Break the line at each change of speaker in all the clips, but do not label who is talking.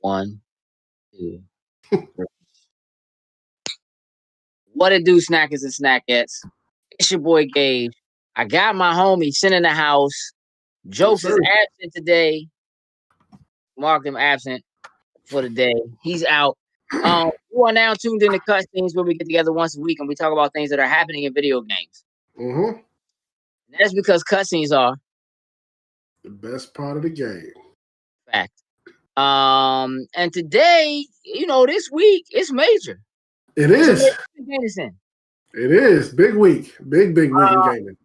One, two, three. What it do, snackers and snackettes? It's your boy Gage. I got my homie sitting in the house. Jokes is absent today. Mark him absent for the day. He's out. You are now tuned in to Cut Scenes, where we get together once a week and we talk about things that are happening in video games.
Mm-hmm.
That's because cutscenes are
the best part of the game.
Fact. And today, this week, it's major.
It is. It is. Big week. Big week in gaming.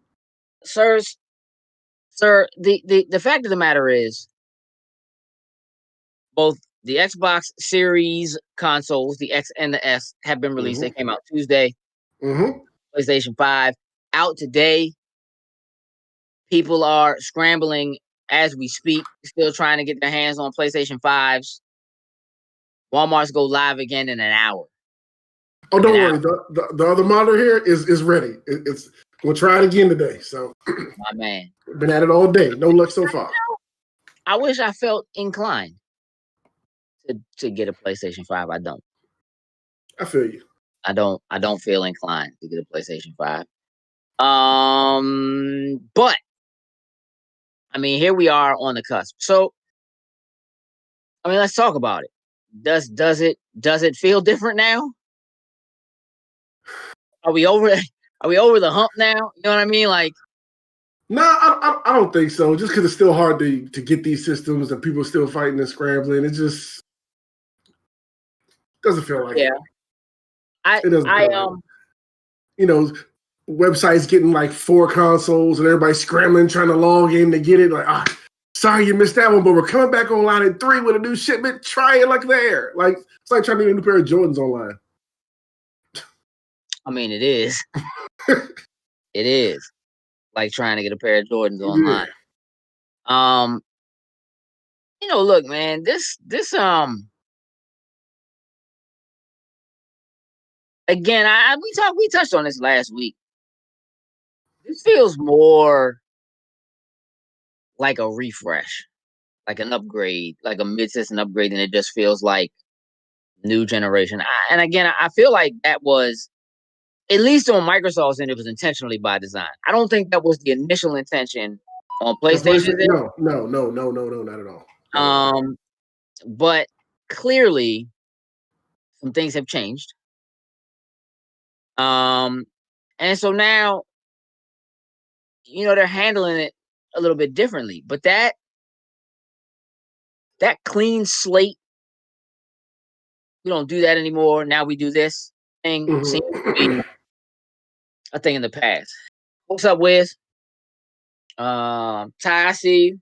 Sir, the fact of the matter is, both the Xbox Series consoles, the X and the S, have been released. They came out Tuesday. PlayStation 5 out today. People are scrambling as we speak, still trying to get their hands on PlayStation 5s. Walmart's go live again in an hour.
Oh, don't worry. The other monitor here is ready. We'll try it again today. So,
my man,
been at it all day. No luck so far.
I wish I felt inclined to get a PlayStation 5. I don't.
I feel you.
I don't feel inclined to get a PlayStation 5. But I mean, here we are on the cusp. So, I mean, let's talk about it. Does it feel different now? Are we over the hump now? You know what I mean? Like,
no, I don't think so. Just because it's still hard to get these systems and people are still fighting and scrambling. It just doesn't feel like it. It doesn't feel like it. Websites getting like 4 consoles and everybody scrambling trying to log in to get it. Like, sorry you missed that one, but we're coming back online at 3 with a new shipment. Try it like there. Like, it's like trying to get a new pair of Jordans online.
I mean, it is. It is like trying to get a pair of Jordans online. Look, man, this again, we touched on this last week. This feels more like a refresh, like an upgrade, like a mid-system upgrade, than it just feels like new generation. And again, I feel like that was, at least on Microsoft's end, it was intentionally by design. I don't think that was the initial intention on PlayStation.
No, not at all.
But clearly, some things have changed. And so now, they're handling it a little bit differently. But that clean slate, we don't do that anymore. Now we do this thing. Seems to be a thing in the past. What's up, Wiz? Ty, I see you.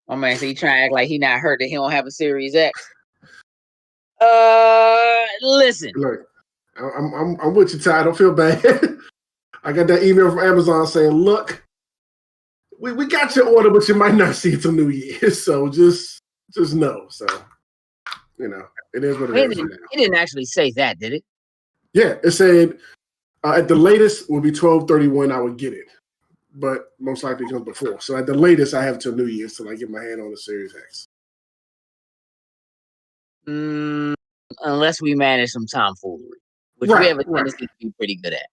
Oh man, so he trying to act like he not hurt that he don't have a Series X. Listen.
Look, I'm with you, Ty. Don't feel bad. I got that email from Amazon saying, look, we got your order, but you might not see it till New Year. So just know. So, it is what it is.
It didn't actually say that, did it?
Yeah, it said at the latest will be 12/31. I would get it, but most likely it comes before. So at the latest, I have till New Year's till I get my hand on the Series X.
Unless we manage some tomfoolery, which we have a tendency to be pretty good at.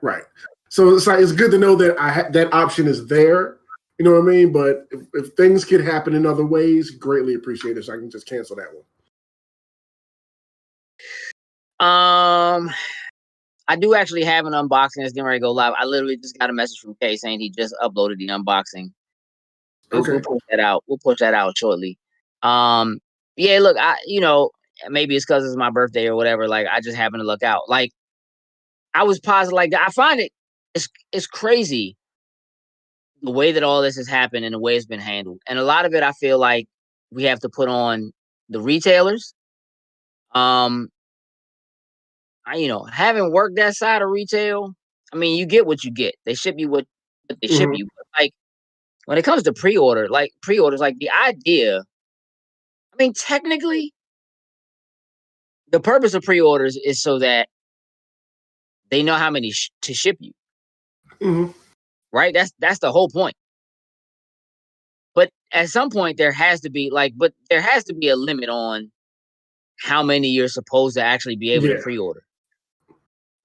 Right. So it's good to know that that option is there. You know what I mean? But if things could happen in other ways, greatly appreciate it. So I can just cancel that one.
I do actually have an unboxing that's getting ready to go live. I literally just got a message from Kay saying he just uploaded the unboxing.
Okay.
We'll push that out. We'll push that out shortly. Yeah, look, maybe it's because it's my birthday or whatever. Like, I just happen to look out. Like, I was positive. Like, I find it's crazy the way that all this has happened and the way it's been handled. And a lot of it, I feel like we have to put on the retailers. Having worked that side of retail, I mean, you get what you get. They ship you what they ship you. But like, when it comes to pre-orders, like the idea, I mean, technically, the purpose of pre-orders is so that they know how many to ship you. Right? That's the whole point. But at some point there has to be a limit on how many you're supposed to actually be able to pre-order.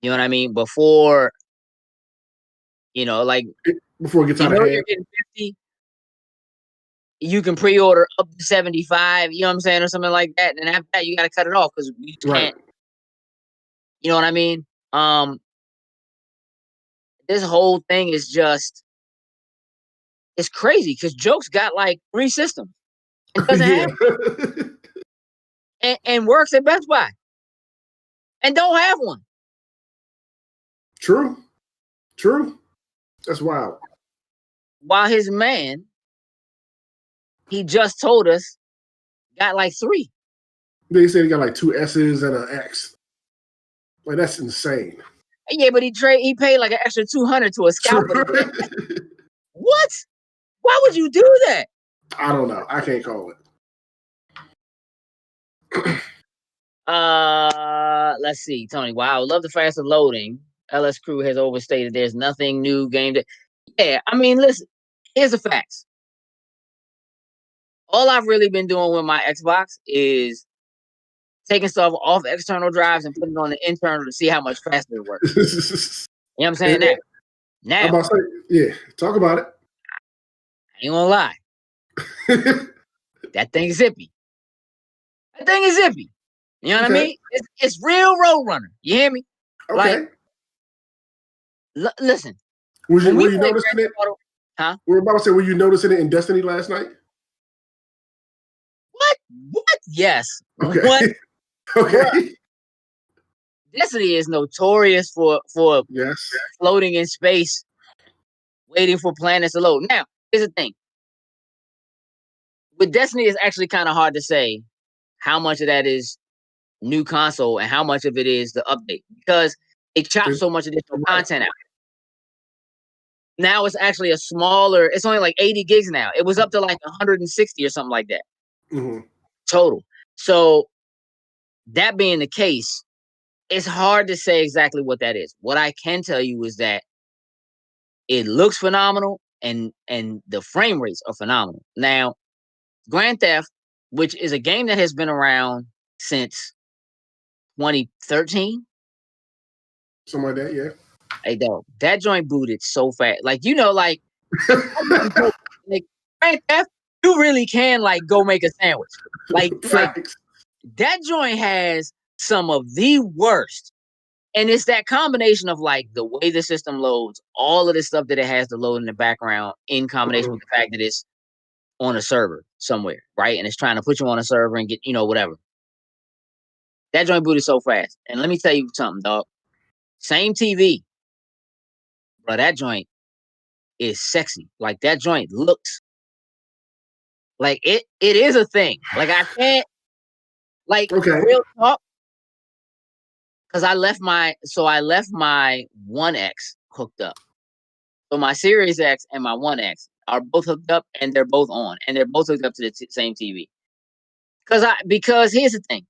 You know what I mean? Before,
before it gets out of hand.
You're getting 50, you can pre-order up to 75, you know what I'm saying, or something like that. And after that, you got to cut it off because you can't. You know what I mean? This whole thing is just, it's crazy because Jokes got like 3 systems and doesn't have and works at Best Buy and don't have one.
True. That's wild.
While his man, he just told us, got like 3.
They said he got like 2 S's and an X. Like, that's insane.
Yeah, but he paid like an extra $200 to a scalper. What? Why would you do that?
I don't know. I can't call
it. Let's see, Tony. Wow, love the faster loading. LS Crew has overstated there's nothing new game. Yeah, I mean, listen. Here's the facts. All I've really been doing with my Xbox is taking stuff off external drives and putting it on the internal to see how much faster it works. You know what I'm saying? Now,
I'm about to say, yeah, talk about it.
I ain't gonna lie. That thing is zippy. You know what I mean? It's real Roadrunner. You hear me?
Okay.
Like, listen.
Were you noticing it?
Huh?
We were about to say, were you noticing it in Destiny last night?
What? Yes.
Okay.
What?
Okay.
What? Destiny is notorious for floating in space, waiting for planets to load. Now, here's the thing. With Destiny, it's actually kind of hard to say how much of that is new console and how much of it is the update because it chops so much additional content out. Now it's actually it's only like 80 gigs now. It was up to like 160 or something like that total. So that being the case, it's hard to say exactly what that is. What I can tell you is that it looks phenomenal and the frame rates are phenomenal. Now, Grand Theft, which is a game that has been around since 2013.
Something like that, yeah.
Hey, dog, that joint booted so fast. Like, like Grand Theft, you really can like go make a sandwich. Like that joint has some of the worst. And it's that combination of like the way the system loads, all of the stuff that it has to load in the background in combination with the fact that it's on a server somewhere, right? And it's trying to put you on a server and get, whatever. That joint booted so fast. And let me tell you something, dog. Same TV. Bro, that joint is sexy. Like that joint looks like it is a thing. Like I can't real talk. Because I left my 1X hooked up. So my Series X and my 1X are both hooked up and they're both on. And they're both hooked up to the same TV. Because here's the thing.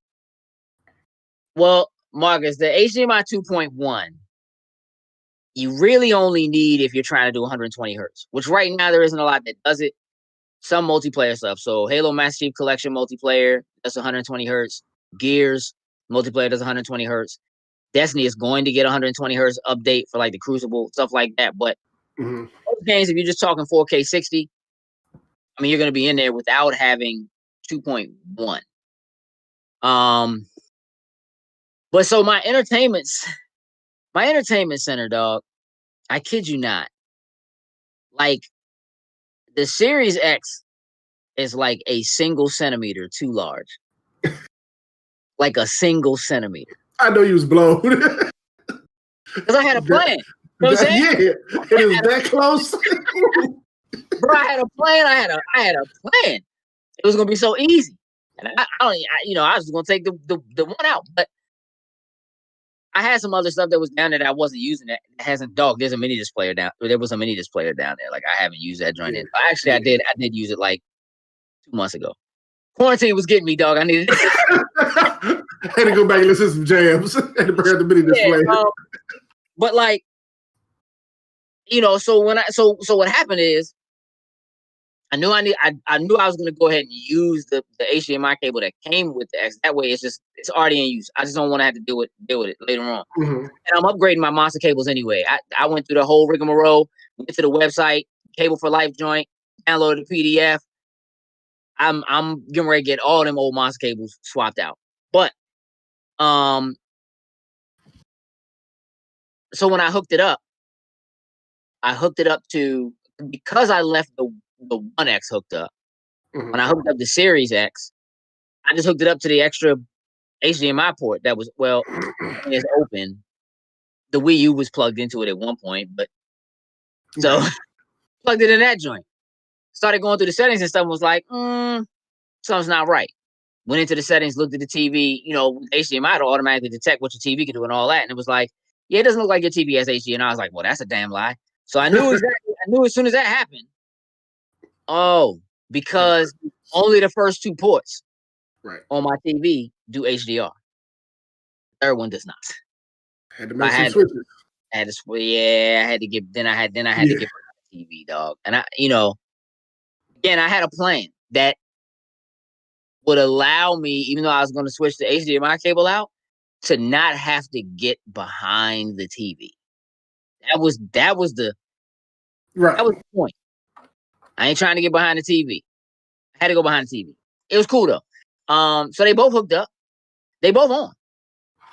Well, Marcus, the HDMI 2.1, you really only need if you're trying to do 120 hertz, which right now there isn't a lot that does it. Some multiplayer stuff. So Halo Master Chief Collection multiplayer, that's 120 hertz. Gears multiplayer does 120 hertz. Destiny is going to get 120 hertz update for like the Crucible, stuff like that. But most games, if you're just talking 4K 60, I mean, you're going to be in there without having 2.1. But so my entertainment center, dog, I kid you not, like the Series X is like a single centimeter too large. Like a single centimeter.
I know you was blown.
Because I had a plan. You know what I'm saying?
Yeah, it is that close.
Bro, I had a plan. I had a plan. It was gonna be so easy. And I was gonna take the one out. But I had some other stuff that was down there that I wasn't using that hasn't dog. There's a mini displayer down. There was a mini displayer down there. Like I haven't used that joint in. Actually, I did use it like 2 months ago. Quarantine was getting me, dog. I needed it.
I had to go back and listen to some jams. Had to bring out the mini display.
But like, so what happened is I knew I was gonna go ahead and use the HDMI cable that came with the X. That way, it's already in use. I just don't want to have to deal with it later on.
Mm-hmm.
And I'm upgrading my monster cables anyway. I went through the whole rigmarole, went to the website, Cable for Life joint, downloaded the PDF. I'm getting ready to get all them old monster cables swapped out. But so when I hooked it up to, because I left the One X hooked up.
Mm-hmm.
When I hooked up the Series X, I just hooked it up to the extra HDMI port that was, well, it's open. The Wii U was plugged into it at one point, but so plugged it in that joint. Started going through the settings and stuff and was like, something's not right. Went into the settings, looked at the TV, HDMI to automatically detect what your TV can do and all that. And it was like, yeah, it doesn't look like your TV has HD. And I was like, well, that's a damn lie. So I knew as soon as that happened, because only the first two ports on my TV do HDR. The third one does not.
Had to make some switches.
I had to get to get the TV, dog. And again, I had a plan that would allow me, even though I was going to switch the HDMI cable out, to not have to get behind the TV. That was the point. I ain't trying to get behind the TV. I had to go behind the TV. It was cool though. So they both hooked up. They both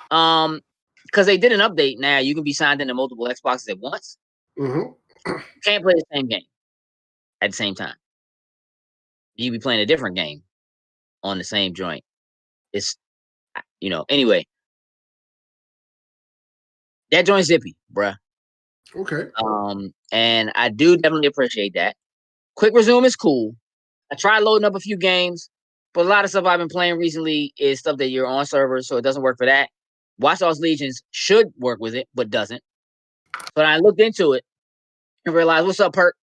on. Because they did an update now. You can be signed into multiple Xboxes at once.
Mm-hmm.
You can't play the same game at the same time. You be playing a different game on the same joint. It's, anyway. That joint's zippy, bruh.
Okay.
And I do definitely appreciate that. Quick resume is cool. I tried loading up a few games, but a lot of stuff I've been playing recently is stuff that you're on servers, so it doesn't work for that. Watch Dogs Legions should work with it, but doesn't. But I looked into it and realized, what's up, Perk?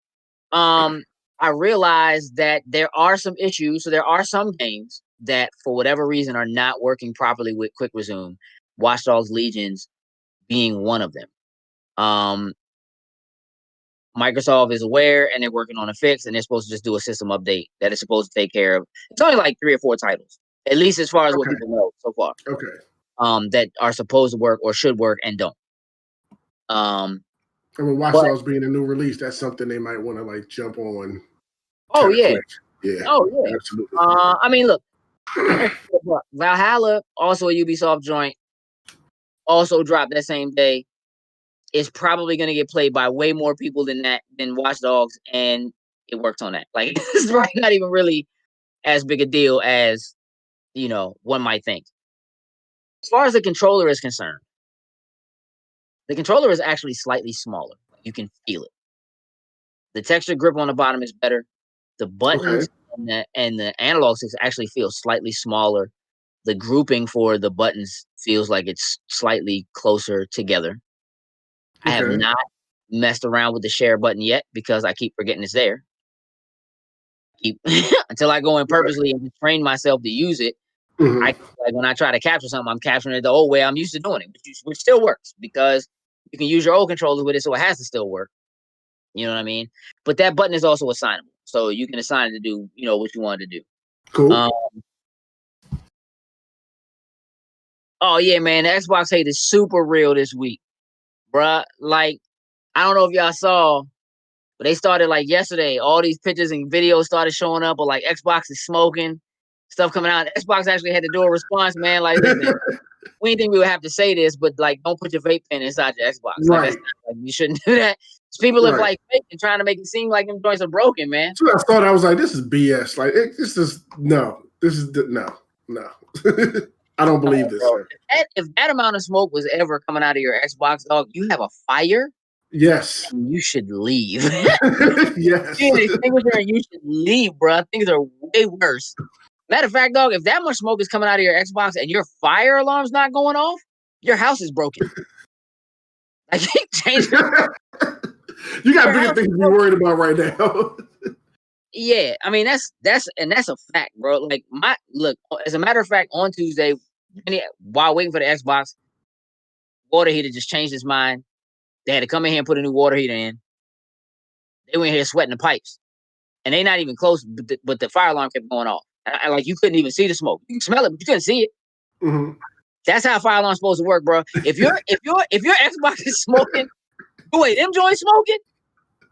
I realized that there are some issues. So there are some games that, for whatever reason, are not working properly with Quick Resume. Watch Dogs Legions being one of them. Microsoft is aware and they're working on a fix, and they're supposed to just do a system update that is supposed to take care of. It's only like 3 or 4 titles, at least as far as what people know so far.
Okay.
That are supposed to work or should work and don't.
And with Watch Dogs being a new release, that's something they might want to like jump on.
Oh yeah.
Yeah.
Oh yeah.
Absolutely.
I mean, look, Valhalla, also a Ubisoft joint, also dropped that same day. It's probably going to get played by way more people than Watch Dogs, and it works on that. Like, it's not even really as big a deal as one might think. As far as the controller is concerned, the controller is actually slightly smaller. You can feel it. The texture grip on the bottom is better. The buttons and the analog sticks actually feel slightly smaller. The grouping for the buttons feels like it's slightly closer together. I have not messed around with the share button yet because I keep forgetting it's there. Until I go in purposely and train myself to use it. Like when I try to capture something, I'm capturing it the old way I'm used to doing it, which still works because you can use your old controller with it, so it has to still work. You know what I mean? But that button is also assignable, so you can assign it to do what you want to do.
Cool.
Oh yeah, man, the Xbox hate is super real this week, bruh. Like, I don't know if y'all saw, but they started like yesterday. All these pictures and videos started showing up, but like Xbox is smoking, stuff coming out. Xbox actually had to do a response, man. Like, listen, we didn't think we would have to say this, but like, don't put your vape pen inside your Xbox. Like, you shouldn't do that. People are like fake and trying to make it seem like them joints are broken, man.
So I thought, I was like, this is BS. Like, this is no. I don't believe this.
If that amount of smoke was ever coming out of your Xbox, dog, you have a fire.
Yes.
You should leave.
Yes.
You should leave, bro. Things are way worse. Matter of fact, dog, if that much smoke is coming out of your Xbox and your fire alarm's not going off, your house is broken. I can't change it.
You got bigger things to be worried about right now.
Yeah, I mean that's a fact, bro. Like as a matter of fact, on Tuesday, while waiting for the Xbox, water heater just changed his mind. They had to come in here and put a new water heater in. They went here sweating the pipes. and they not even close, but the fire alarm kept going off. Like you couldn't even see the smoke. You can smell it, but you couldn't see it.
Mm-hmm.
That's how a fire alarm's supposed to work, bro. If your Xbox is smoking, wait, them joints smoking,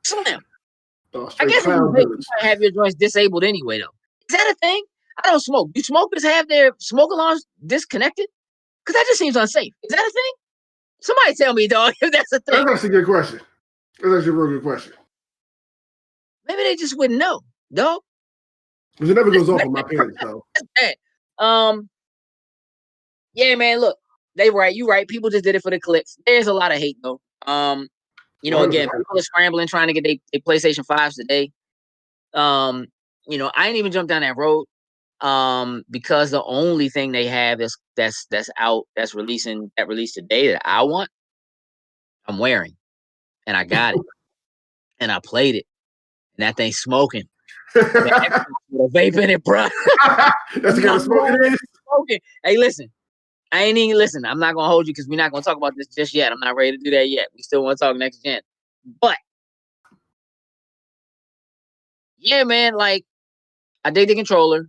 slam. I guess you have your joints disabled anyway, though. Is that a thing? I don't smoke. Do smokers have their smoke alarms disconnected? Because that just seems unsafe. Is that a thing? Somebody tell me, dog, if that's a thing.
That's actually a good question. That's actually a real good question.
Maybe they just wouldn't know, dog.
Because it never goes off in my parents, though.
Yeah, man, look, they right. You right. People just did it for the clicks. There's a lot of hate, though. Again, people are scrambling trying to get their PlayStation 5s today. I ain't even jumped down that road. Because the only thing they have that's out, that released today that I want, I'm wearing, and I got it, and I played it, and that thing's smoking. With a vape in it, bro.
That's the kind of smoke it is.
Smoking. Hey, listen. I ain't even listen. I'm not gonna hold you because we're not gonna talk about this just yet. I'm not ready to do that yet. We still want to talk next gen. But yeah, man, like I dig the controller.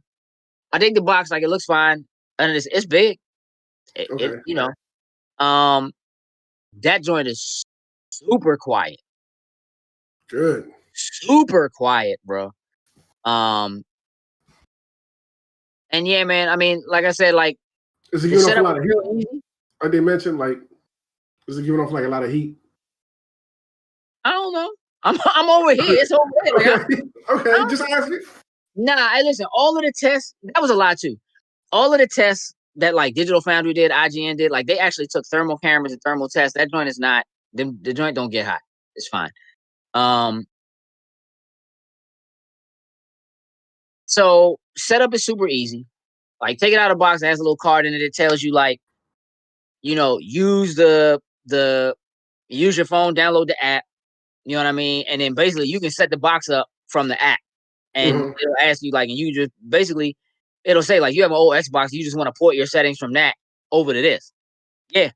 I dig the box. Like it looks fine. And it's big. That joint is super quiet.
Good.
Super quiet, bro. And yeah, man. I mean, like I said, like
is it giving off a lot of heat? Like they mentioned, like is it giving off like a lot of heat?
I don't know. I'm over here. It's over there.
Like, okay, just ask me.
Nah, listen. All of the tests, that was a lot too. All of the tests that like Digital Foundry did, IGN did, like they actually took thermal cameras and thermal tests. That joint is not. The joint don't get hot. It's fine. So setup is super easy. Like take it out of the box. It has a little card in it. It tells you like, use use your phone, download the app. You know what I mean? And then basically you can set the box up from the app, and it'll ask you like, and you just basically it'll say like you have an old Xbox, you just want to port your settings from that over to this. Yeah,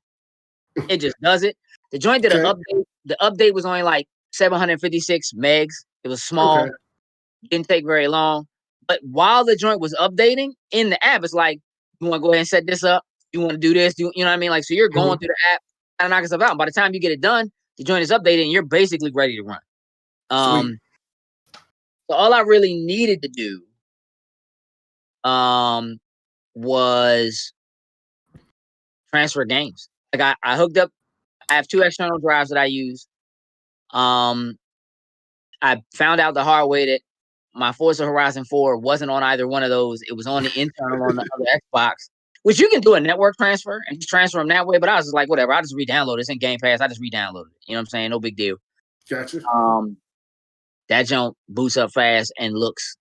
it just does it. The joint did an update. The update was only like 756 megs. It was small. Didn't take very long. But while the joint was updating in the app, it's like, you want to go ahead and set this up? You want to do this? You know what I mean? Like, so you're going through the app and knocking stuff out. And by the time you get it done, the joint is updated and you're basically ready to run. So all I really needed to do was transfer games. Like I hooked up. I have 2 external drives that I use. I found out the hard way that my Forza Horizon 4 wasn't on either one of those. It was on the internal on the other Xbox, which you can do a network transfer and just transfer them that way. But I was just like, whatever. I'll just re-download it. It's in Game Pass. I just re-downloaded it. You know what I'm saying? No big deal.
Gotcha.
That jump boots up fast and looks.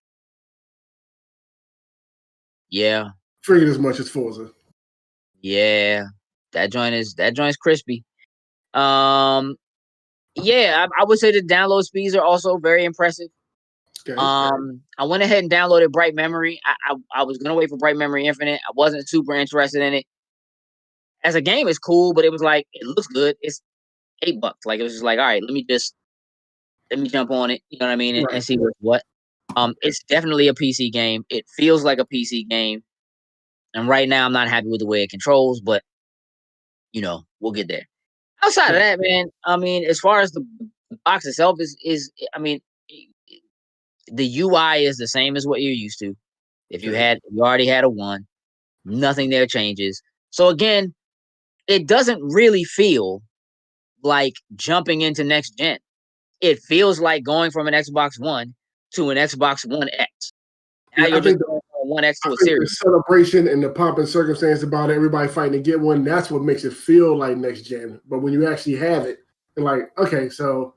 Yeah.
Freaking as much as Forza.
Yeah. That joint's crispy. Yeah, I would say the download speeds are also very impressive. Okay. I went ahead and downloaded Bright Memory. I was gonna wait for Bright Memory Infinite. I wasn't super interested in it. As a game, it's cool, but it was like it looks good. It's $8. Like it was just like, all right, let me jump on it. You know what I mean, and see what's what. It's definitely a PC game. It feels like a PC game, and right now I'm not happy with the way it controls, but we'll get there. Outside of that, man, I mean, as far as the box itself is, I mean, the UI is the same as what you're used to. If you already had a 1, nothing there changes. So again, it doesn't really feel like jumping into next gen. It feels like going from an Xbox One to an Xbox One X. Now you're just going from One X to a series.
The celebration and the pomp and circumstance about everybody fighting to get one, that's what makes it feel like next gen. But when you actually have it, you're like, okay, so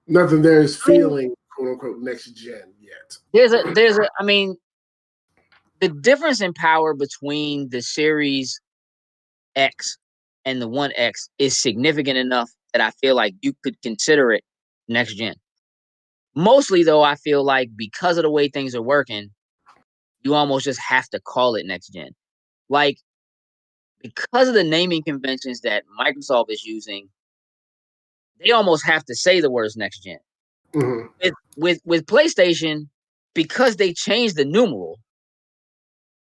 nothing there is feeling quote unquote next gen yet.
I mean, the difference in power between the Series X and the One X is significant enough that I feel like you could consider it next gen. Mostly, though, I feel like because of the way things are working, you almost just have to call it next gen. Like, because of the naming conventions that Microsoft is using, they almost have to say the words next gen.
Mm-hmm.
With PlayStation, because they changed the numeral,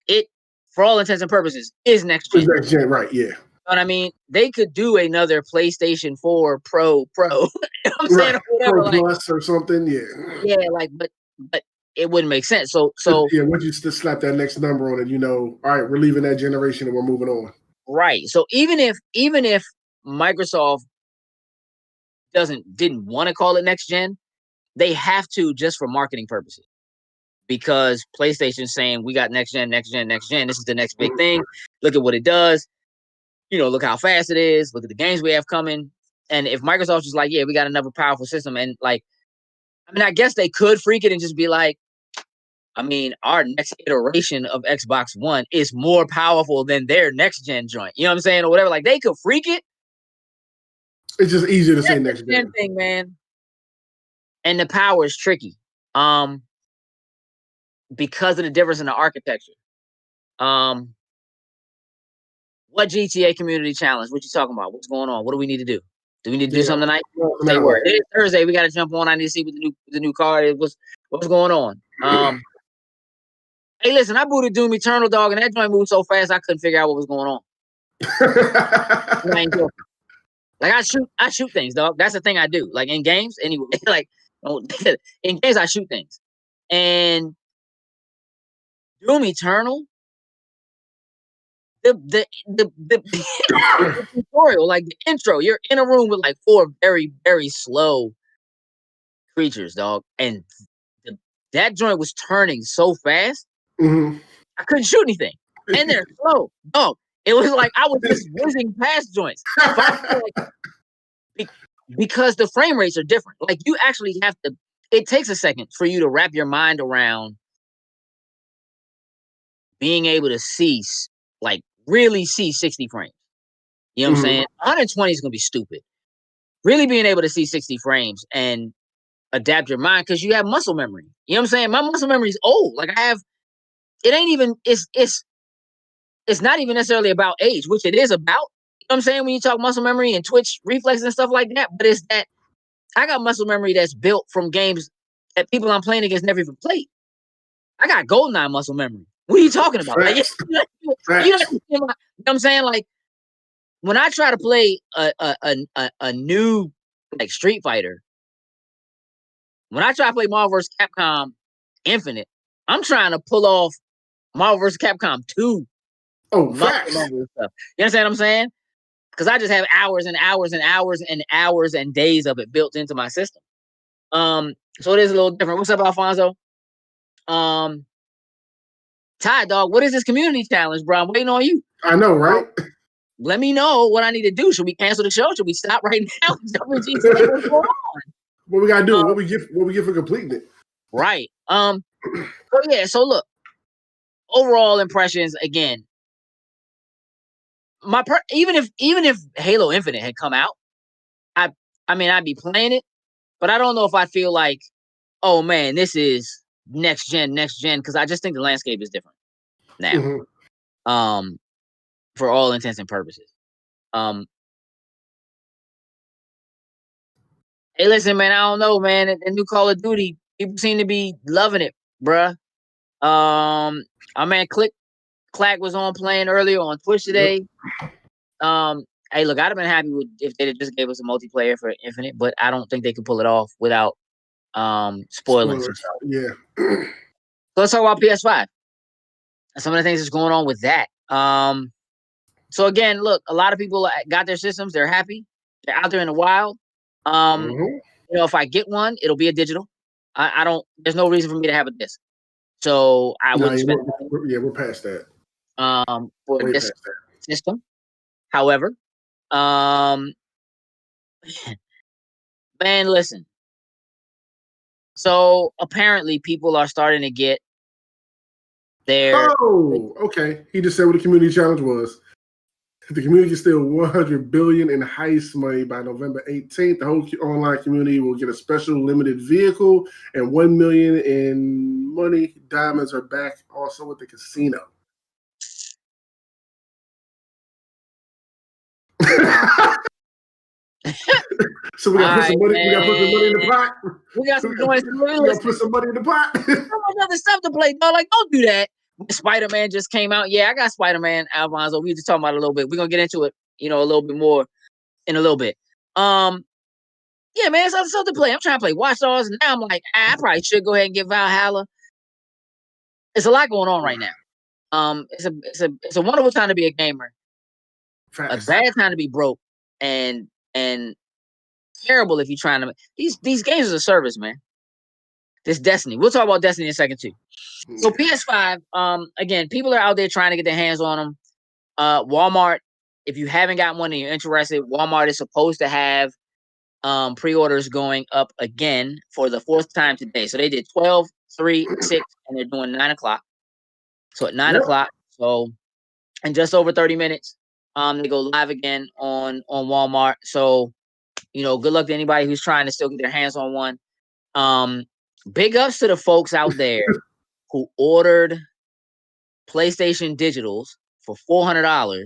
it, for all intents and purposes, is next gen.
Next gen, right? Yeah.
But I mean, they could do another PlayStation 4 Pro. You know what I'm saying?
Right.
Or whatever,
Pro Plus or something. Yeah.
Yeah, like, but it wouldn't make sense. So
yeah, once you just slap that next number on it, all right, we're leaving that generation and we're moving on.
Right. So even if Microsoft didn't want to call it next gen, they have to just for marketing purposes. Because PlayStation's saying we got next gen. This is the next big thing. Look at what it does. Look how fast it is. Look at the games we have coming. And if Microsoft's just like, yeah, we got another powerful system, and like, I guess they could freak it and just be like, our next iteration of Xbox One is more powerful than their next gen joint. You know what I'm saying? Or whatever. Like, they could freak it.
It's just easier to say next gen
thing, man. And the power is tricky. Because of the difference in the architecture. What GTA community challenge? What you talking about? What's going on? What do we need to do? Do we need to do something tonight? Say word. It is Thursday. We got to jump on. I need to see what the new card is. What's going on? Hey, listen, I booted Doom Eternal, dog, and that joint moved so fast I couldn't figure out what was going on. I ain't joking. Like, I shoot things, dog. That's the thing I do. Like, in games, anyway. Like, in games, I shoot things. And Doom Eternal, the tutorial, like the intro, you're in a room with like 4 very, very slow creatures, dog, and that joint was turning so fast, I couldn't shoot anything, and they're slow, dog. It was like I was just whizzing past joints, because the frame rates are different. Like, you actually have to. It takes a second for you to wrap your mind around being able to see, like, really see 60 frames. You know what I'm saying? 120 is gonna be stupid. Really being able to see 60 frames and adapt your mind, because you have muscle memory. You know what I'm saying? My muscle memory is old. Like, it ain't even, it's not even necessarily about age, which it is about. You know what I'm saying? When you talk muscle memory and twitch reflexes and stuff like that, but it's that I got muscle memory that's built from games that people I'm playing against never even played. I got GoldenEye muscle memory. What are you talking about? Like, you know what I'm saying? Like, when I try to play a new, like, Street Fighter, when I try to play Marvel vs. Capcom Infinite, I'm trying to pull off Marvel vs. Capcom 2.
Oh, facts.
Stuff. You understand what I'm saying? Because I just have hours and hours and hours and hours and days of it built into my system. So it is a little different. What's up, Alfonso? Ty, dog, what is this community challenge, bro? I'm waiting on you.
I know, right?
Let me know what I need to do. Should we cancel the show? Should we stop right now? What's going on?
What we gotta do? What we get for completing it?
Right. So look, overall impressions again. Even if Halo Infinite had come out, I'd be playing it, but I don't know if I feel like, oh man, this is next gen, because I just think the landscape is different now. For all intents and purposes. Hey, listen, man, I don't know, man. The new Call of Duty, people seem to be loving it, bruh. Our man Clack was on playing earlier on Twitch today. Hey, look, I'd have been happy if they just gave us a multiplayer for Infinite, but I don't think they could pull it off without spoiling some stuff.
Yeah.
So let's talk about PS5 and some of the things that's going on with that. So again, look, a lot of people got their systems. They're happy. They're out there in the wild. If I get one, it'll be a digital. I don't. There's no reason for me to have a disc. So I wouldn't spend.
We're past that.
For this system. However, man, listen. So apparently, people are starting to get their.
Oh, okay. He just said what the community challenge was. The community steal $100 billion in heist money by November 18th. The whole online community will get a special limited vehicle and $1 million in money. Diamonds are back also with the casino. So we got to put some money. We got to put some money in the pot.
We got some joints.
We got to put some money in the pot.
Some other stuff to play, dog. Like, don't do that. Spider-Man just came out. Yeah, I got Spider-Man, Alfonso. We just talking about it a little bit. We're gonna get into it, a little bit more in a little bit. Yeah, man, it's other stuff to play. I'm trying to play Watch Dogs, and now I'm like, I probably should go ahead and get Valhalla. It's a lot going on right now. It's a wonderful time to be a gamer.
Fast.
A bad time to be broke, and terrible if you're trying to. These games are a service, man. This Destiny. We'll talk about Destiny in a second too. So PS5. Again, people are out there trying to get their hands on them. Walmart. If you haven't got one and you're interested, Walmart is supposed to have pre-orders going up again for the 4th time today. So they did 12, 3, 6, and they're doing 9 o'clock. So at 9 o'clock, so in just over 30 minutes, they go live again on Walmart. So, good luck to anybody who's trying to still get their hands on one. Big ups to the folks out there who ordered PlayStation Digitals for $400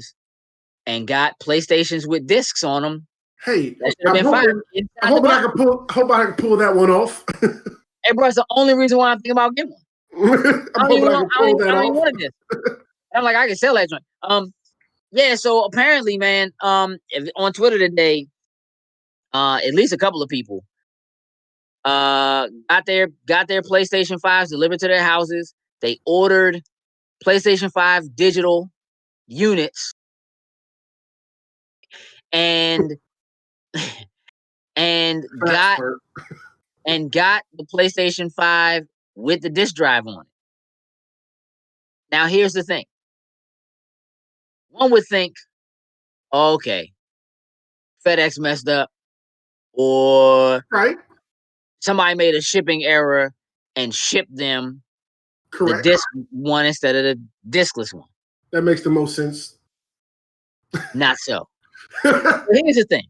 and got PlayStations with discs on them.
Hey, I hope I can pull that one off.
Hey, bro, it's the only reason why I'm thinking about getting one. I don't even want this. I'm like, I can sell that joint. Yeah. So apparently, man, on Twitter today, at least a couple of people got their PlayStation 5s delivered to their houses. They ordered PlayStation 5 digital units and got the PlayStation 5 with the disc drive on it. Now, here's the thing. One would think, okay, FedEx messed up, or somebody made a shipping error and shipped them the disc one instead of the discless one.
That makes the most sense.
Not so. Here's the thing.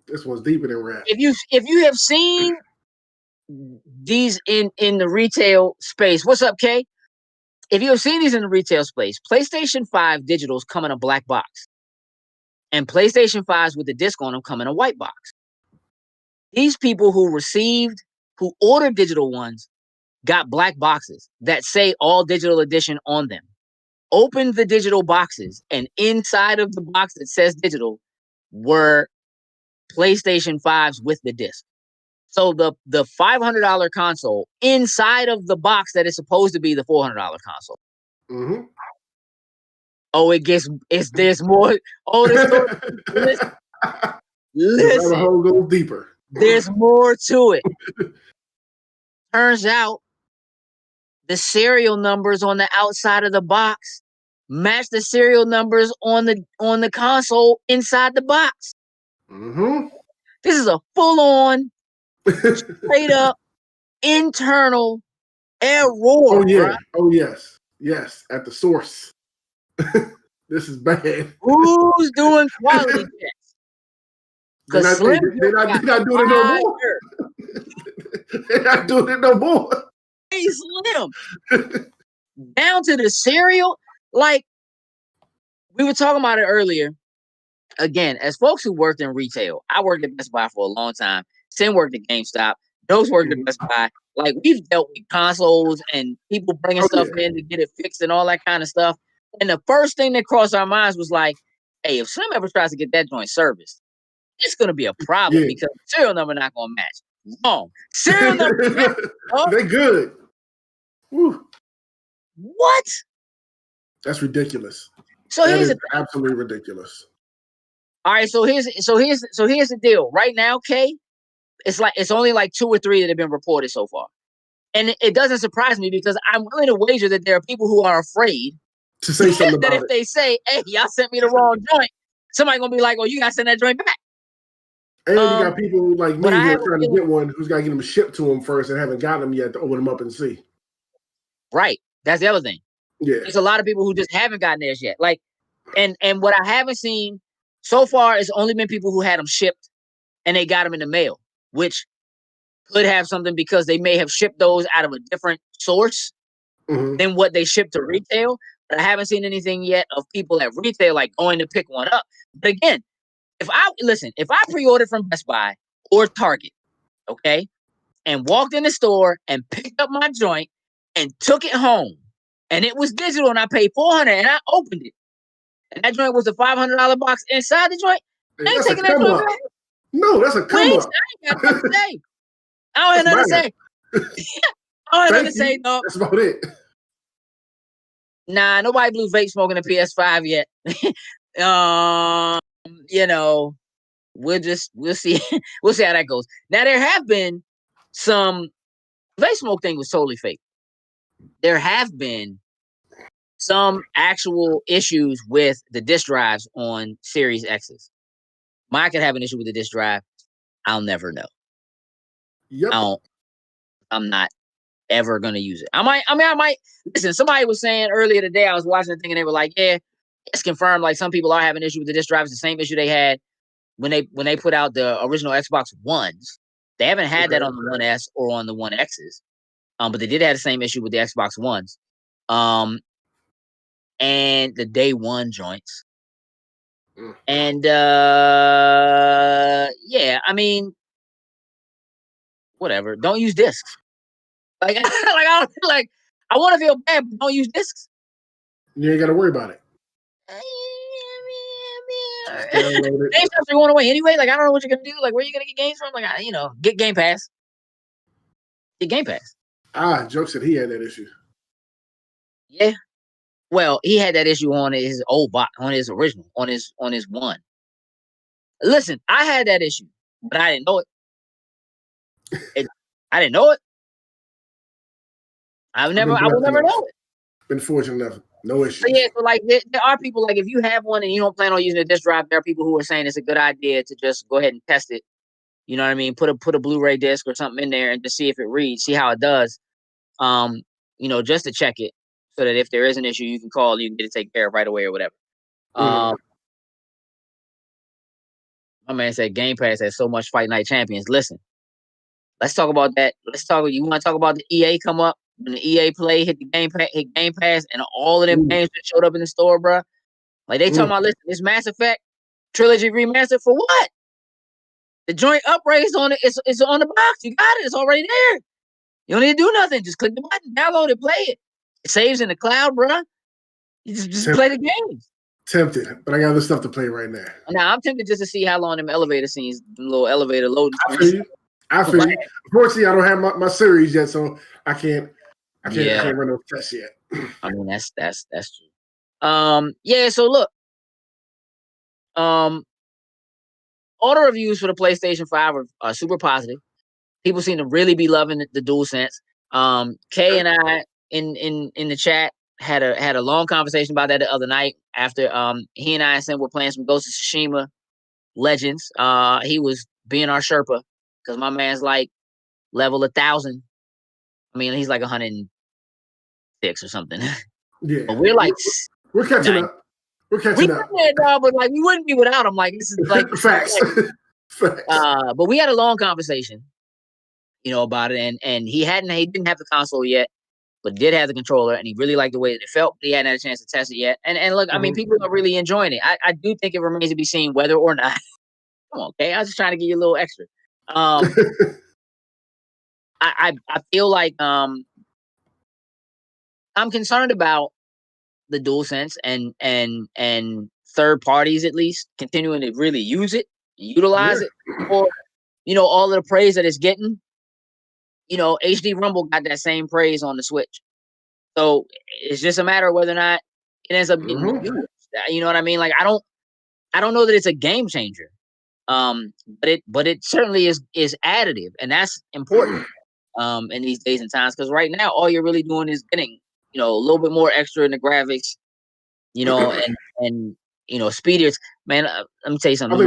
This one's deeper than rap.
If you have seen these in the retail space, what's up, Kay? If you have seen these in the retail space, PlayStation 5 digitals come in a black box, and PlayStation 5s with the disc on them come in a white box. These people who ordered digital ones got black boxes that say all digital edition on them. Opened the digital boxes, and inside of the box that says digital were PlayStation 5s with the disc. So the $500 console inside of the box that is supposed to be the $400 console.
Mm-hmm. Oh,
there's more. Oh, listen. The
hole goes deeper.
There's more to it. Turns out the serial numbers on the outside of the box match the serial numbers on the console inside the box.
Mm-hmm.
This is a full-on, straight up internal error.
Oh yeah.
Bro.
Oh yes. At the source. This is bad.
Who's doing quality checks?
They're not doing it no more. They're not doing it no more.
Hey, Slim. Down to the cereal. Like, we were talking about it earlier. Again, as folks who worked in retail, I worked at Best Buy for a long time. Sin worked at GameStop. Those worked at Best Buy. Like, we've dealt with consoles and people bringing stuff in to get it fixed and all that kind of stuff. And the first thing that crossed our minds was like, hey, if Slim ever tries to get that joint serviced, it's going to be a problem because the serial number not going to match. Wrong. Serial number.
They're good. Whew.
What?
That's ridiculous.
So here's
absolutely ridiculous.
All right, so here's the deal. Right now, Kay, it's only like 2 or 3 that have been reported so far. And it doesn't surprise me because I'm willing to wager that there are people who are afraid
to say something
that
about
if they say, hey, y'all sent me the wrong joint, somebody gonna be like, oh, you gotta send that joint back.
And you got people like me who are trying to get one who's got to get them shipped to them first and haven't gotten them yet to open them up and see.
Right. That's the other thing.
Yeah.
There's a lot of people who just haven't gotten theirs yet. Like, and what I haven't seen so far is only been people who had them shipped and they got them in the mail, which could have something because they may have shipped those out of a different source than what they shipped to retail. But I haven't seen anything yet of people at retail like going to pick one up. But again, if I pre-ordered from Best Buy or Target, okay, and walked in the store and picked up my joint and took it home, and it was digital, and I paid $400, and I opened it, and that joint was a $500 box inside the joint, I ain't taking that joint back.
No, that's a come up.
I ain't got nothing to say. I don't have nothing to say. I don't have nothing to say, no.
That's about it.
Nah, nobody blew vape smoking a PS5 yet. You know, we'll see. We'll see how that goes. Now, there have been some vape smoke thing was totally fake. There have been some actual issues with the disk drives on Series X's. Mine could have an issue with the disk drive. I'll never know.
Yep.
I'm not ever gonna use it. I might listen. Somebody was saying earlier today, I was watching the thing and they were like, yeah, it's confirmed. Like some people are having an issue with the disk drive. It's the same issue they had when they put out the original Xbox Ones. They haven't had that on the One S or on the One X's. But they did have the same issue with the Xbox Ones. And the day one joints. And yeah, I mean, whatever. Don't use discs. Like I want to feel bad, but don't use discs.
You ain't got to worry about it.
Games are going away anyway. Like I don't know what you're gonna do. Like where are you gonna get games from? Like get Game Pass. Get Game Pass.
Joe said he had that issue.
Yeah. Well, he had that issue on his old bot, on his original, on his one. Listen, I had that issue, but I didn't know it. I didn't know it. I will never know it.
Been fortunate enough, no issue.
So yeah, so like there are people like if you have one and you don't plan on using a disk drive, there are people who are saying it's a good idea to just go ahead and test it. You know what I mean? Put a Blu-ray disc or something in there and just see if it reads, see how it does. Just to check it, so that if there is an issue, you can call, you can get it taken care of right away or whatever. My man said Game Pass has so much Fight Night Champions. Listen, let's talk about that. You want to talk about the EA come up? When the EA Play hit Game Pass, and all of them games that showed up in the store, bro. Like they talking about, listen, this Mass Effect trilogy remastered for what? The joint upgrades on it. It's on the box. You got it. It's already there. You don't need to do nothing. Just click the button, download it, play it. It saves in the cloud, bro. You just play the games.
Tempted, but I got other stuff to play right now.
Now I'm tempted just to see how long them elevator scenes, little elevator loading.
I feel you. Unfortunately, I don't have my series yet, so I can't run no tests yet.
I mean, that's true. Yeah. So look, all the reviews for the PlayStation 5 are super positive. People seem to really be loving the DualSense. Kay and I in the chat had a long conversation about that the other night after he and I were playing some Ghost of Tsushima Legends. He was being our Sherpa because my man's like level 1,000. I mean, he's like 106 or something.
Yeah,
but we're like
we're catching up. We're catching up.
But like we wouldn't be without him. Like this is like
facts. Facts.
But we had a long conversation, about it, and he didn't have the console yet, but did have the controller, and he really liked the way that it felt. He hadn't had a chance to test it yet, and look, I mean, people are really enjoying it. I do think it remains to be seen whether or not. Come on, okay, I was just trying to give you a little extra. I feel like I'm concerned about the DualSense and third parties at least continuing to really use it and utilize it for all of the praise that it's getting. HD Rumble got that same praise on the Switch, so it's just a matter of whether or not it ends up getting used. You know what I mean? Like I don't know that it's a game changer, but it certainly is additive, and that's important in these days and times, because right now all you're really doing is getting a little bit more extra in the graphics, and speedier. Man, let me tell you something.
I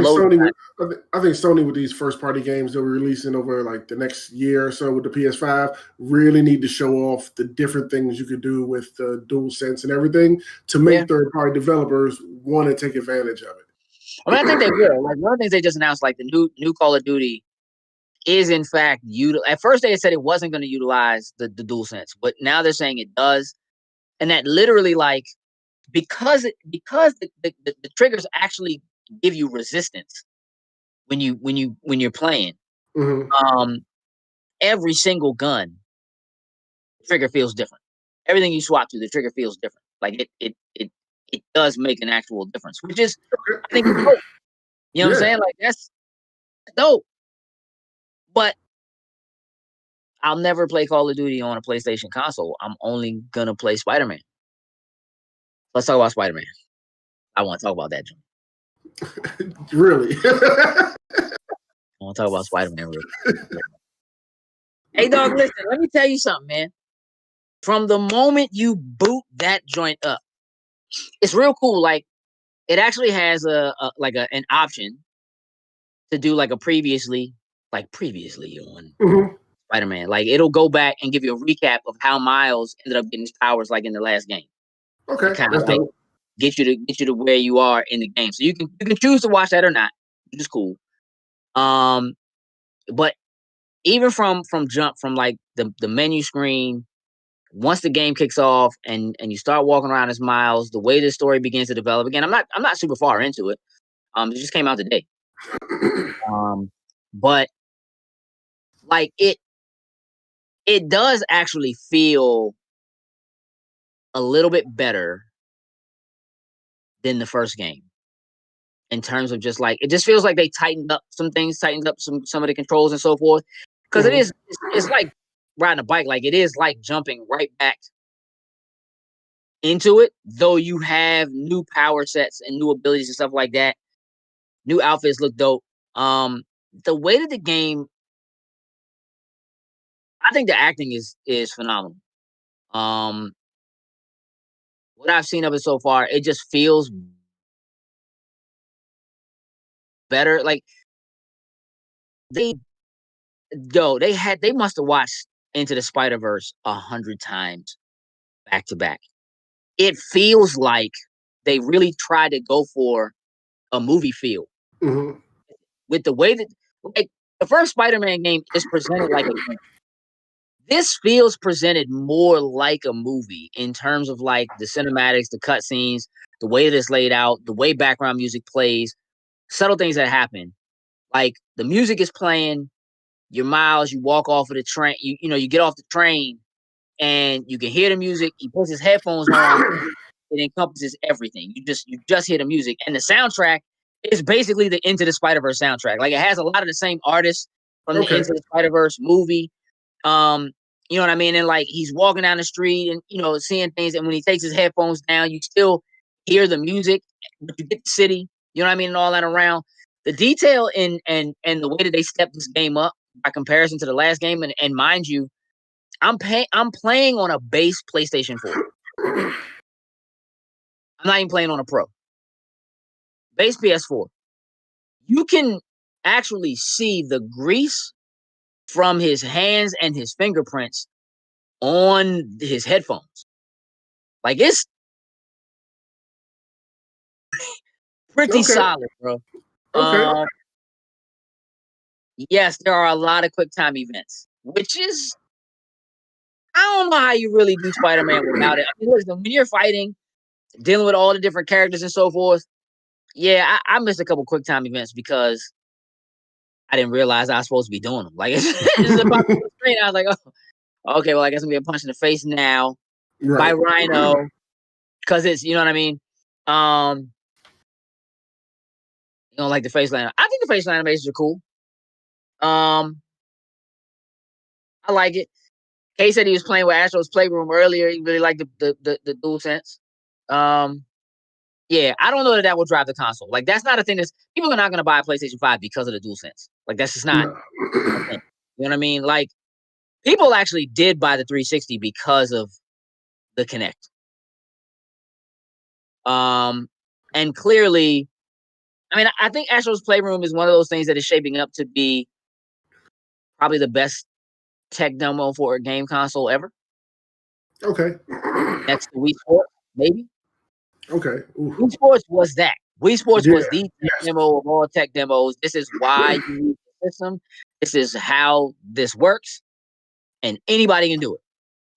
think Sony with these first party games that we're releasing over like the next year or so with the PS5 really need to show off the different things you could do with the DualSense and everything to make third party developers want to take advantage of it.
I mean, I think they will. Like one of the things they just announced, like the new Call of Duty is in fact at first they said it wasn't going to utilize the DualSense, but now they're saying it does. And that literally, like, because the triggers actually give you resistance when you're playing.
Mm-hmm.
Every single gun, the trigger feels different. Everything you swap to, the trigger feels different. Like it does make an actual difference, which is, I think, dope. You know what I'm saying? Like, that's dope. But I'll never play Call of Duty on a PlayStation console. I'm only gonna play Spider-Man. Let's talk about Spider-Man. I want to talk about that, John.
Really?
I want to talk about Spider-Man real quick. Hey, dog, listen, let me tell you something, man. From the moment you boot that joint up, it's real cool. Like, it actually has an option to do like a previously on Spider-Man. Like, it'll go back and give you a recap of how Miles ended up getting his powers, like in the last game.
Okay,
kind of like get you to where you are in the game. So you can choose to watch that or not, which is cool. But even from jump from like the menu screen, once the game kicks off and you start walking around as Miles, the way the story begins to develop. Again, I'm not super far into it. It just came out today. But like it does actually feel a little bit better than the first game in terms of just like, it just feels like they tightened up some things, tightened up some of the controls and so forth. Because it's like riding a bike. Like, it is like jumping right back into it, though you have new power sets and new abilities and stuff like that. New outfits look dope. The way that the game, I think the acting is phenomenal. What I've seen of it so far, it just feels better. Like, they must have watched Into the Spider-Verse 100 times back to back. It feels like they really tried to go for a movie feel with the way that, like, the first Spider-Man game is presented like a game. This feels presented more like a movie in terms of like the cinematics, the cutscenes, the way that it's laid out, the way background music plays, subtle things that happen. Like, the music is playing, you're Miles, you walk off of the train, you get off the train and you can hear the music. He puts his headphones on. It encompasses everything. You just hear the music, and the soundtrack is basically the Into the Spider-Verse soundtrack. Like, it has a lot of the same artists from the Into the Spider-Verse movie. You know what I mean? And like, he's walking down the street and seeing things, and when he takes his headphones down, you still hear the music, but you get the city. You know what I mean? And all that around. The detail and the way that they stepped this game up by comparison to the last game, and mind you, I'm playing on a base PlayStation 4. I'm not even playing on a Pro. Base PS4. You can actually see the grease from his hands and his fingerprints on his headphones. Like, it's pretty solid, bro.
Okay.
Yes, there are a lot of QuickTime events, which is, I don't know how you really do Spider-Man without it. I mean, listen, when you're fighting, dealing with all the different characters and so forth, yeah, I missed a couple QuickTime events because I didn't realize I was supposed to be doing them. Like, it's about the screen. I was like, oh, okay, well, I guess I'm gonna get a punch in the face now by Rhino, because it's, you know what I mean. You don't like the facial animation? I think the facial animations are cool. I like it. Kay said he was playing with Astro's Playroom earlier. He really liked the DualSense. Yeah, I don't know that will drive the console. Like, that's not a thing. People are not going to buy a PlayStation 5 because of the DualSense. Like, that's just not. You know what I mean? Like, people actually did buy the 360 because of the Kinect. And clearly, I mean, I think Astro's Playroom is one of those things that is shaping up to be probably the best tech demo for a game console ever.
Okay.
Next to Wii Sports, maybe.
Okay. Ooh.
Wii Sports was that. Wii Sports was the demo of all tech demos. This is why you need the system. This is how this works. And anybody can do it.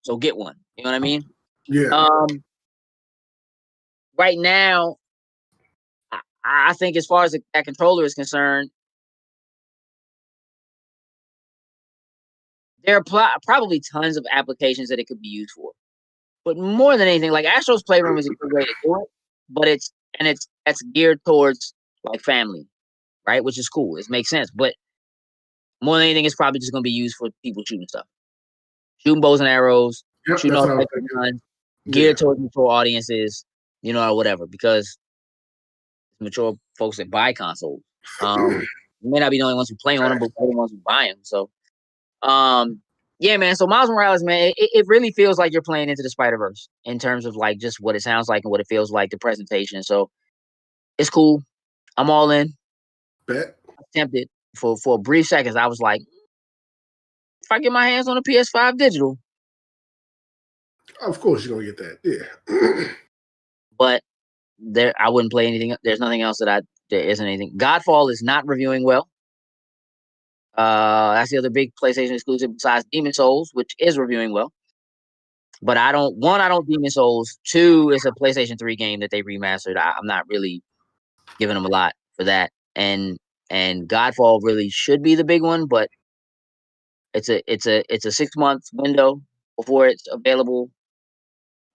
So get one. You know what I mean?
Yeah.
Right now, I think as far as that controller is concerned, there are probably tons of applications that it could be used for. But more than anything, like Astro's Playroom is a good way to do it, but that's geared towards like family, right? Which is cool. It makes sense. But more than anything, it's probably just going to be used for people shooting stuff, shooting bows and arrows, shooting all types of guns, geared towards mature audiences, or whatever. Because mature folks that buy consoles, you may not be the only ones who play on them, but we're the ones who buy them. So, yeah, man. So Miles Morales, man, it really feels like you're playing Into the Spider-Verse in terms of like just what it sounds like and what it feels like, the presentation. So it's cool. I'm all in.
Bet.
I'm tempted for a brief seconds. I was like, if I get my hands on a PS5 digital,
of course you're gonna get that. Yeah.
But I wouldn't play anything. There's nothing else there isn't anything. Godfall is not reviewing well. That's the other big PlayStation exclusive besides Demon's Souls, which is reviewing well. But I don't Demon's Souls. 2, it's a PlayStation 3 game that they remastered. I'm not really giving them a lot for that. And Godfall really should be the big one, but it's a 6-month window before it's available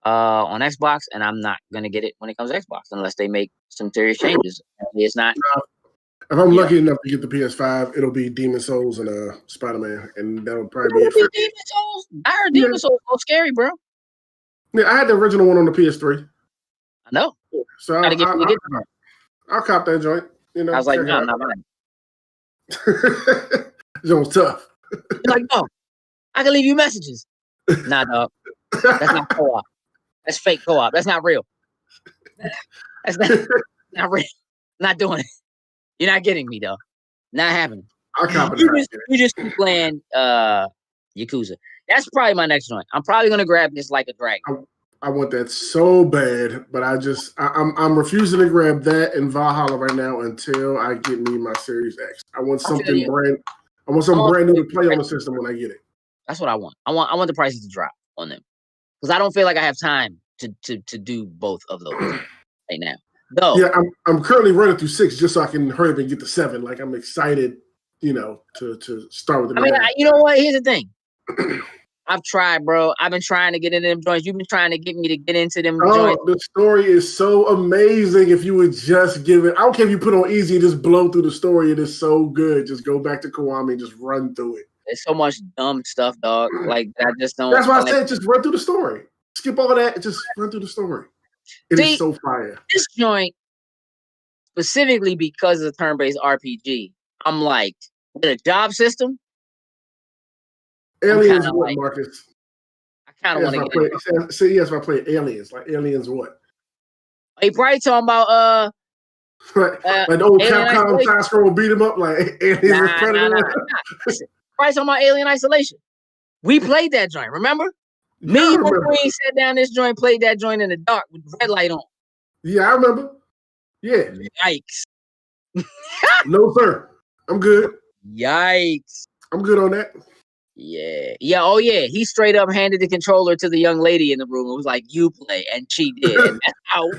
on Xbox, and I'm not gonna get it when it comes to Xbox unless they make some serious changes. It's not.
If I'm lucky enough to get the PS5, it'll be Demon's Souls and Spider-Man, and that'll probably be it.
Demon's Souls? I heard Demon's Souls so scary, bro.
Yeah, I had the original one on the PS3.
I know.
So I'll cop that joint. I
was like, no, I'm not buying.
It was tough.
You're like, no, I can leave you messages. Nah, dog. That's not co-op. That's fake co-op. That's not real. That's not real. Not doing it. You're not getting me, though. Not happening.
I'll cop it.
You just keep playing Yakuza. That's probably my next one. I'm probably gonna grab this like a dragon.
I want that so bad, but I'm refusing to grab that and Valhalla right now until I get me my Series X. I want something brand new to play on the system when I get it.
That's what I want. I want the prices to drop on them because I don't feel like I have time to do both of those right now. No.
Yeah, I'm currently running through 6 just so I can hurry up and get to 7. Like I'm excited, to start with.
I mean, you know what? Here's the thing. I've tried, bro. I've been trying to get into them joints. You've been trying to get me to get into them joints.
The story is so amazing. If you would just give it, I don't care if you put on easy and just blow through the story. It is so good. Just go back to Kiwami and just run through it.
There's so much dumb stuff, dog. Like I just don't.
That's why I said just run through the story. Skip all of that and just run through the story. It is so fire.
This joint, specifically because of the turn-based RPG, I'm like, with a job system.
Aliens what, like, Marcus?
I kind of want to get it.
Say yes if I play Aliens. Like Aliens what?
He probably talking about
like the old Capcom side scroll beat him up like Aliens Predator.
Nah. Probably talking about Alien Isolation. We played that joint, remember? Me and Queen sat down this joint, played that joint in the dark with the red light on.
Yeah, I remember. Yeah.
Yikes.
No, sir. I'm good.
Yikes.
I'm good on that.
Yeah. Yeah. Oh, yeah. He straight up handed the controller to the young lady in the room. It was like, you play. And she did. And that's how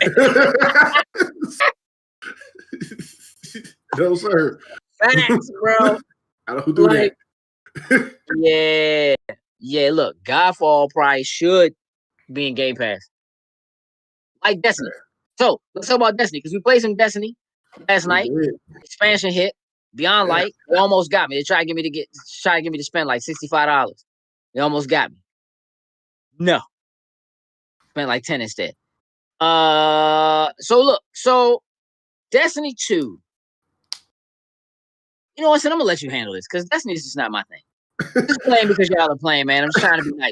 No, sir.
Facts, bro.
I don't do that.
Yeah. Yeah. Look, Godfall probably should be in Game Pass. Like Destiny. So let's talk about Destiny because we played some Destiny last night. Expansion hit. Beyond Light, they almost got me. They tried to get me to spend like $65. They almost got me. No. Spent like 10 instead. So Destiny 2. You know what? I'm gonna let you handle this because Destiny is just not my thing. Just playing because y'all are playing, man. I'm just trying to be nice.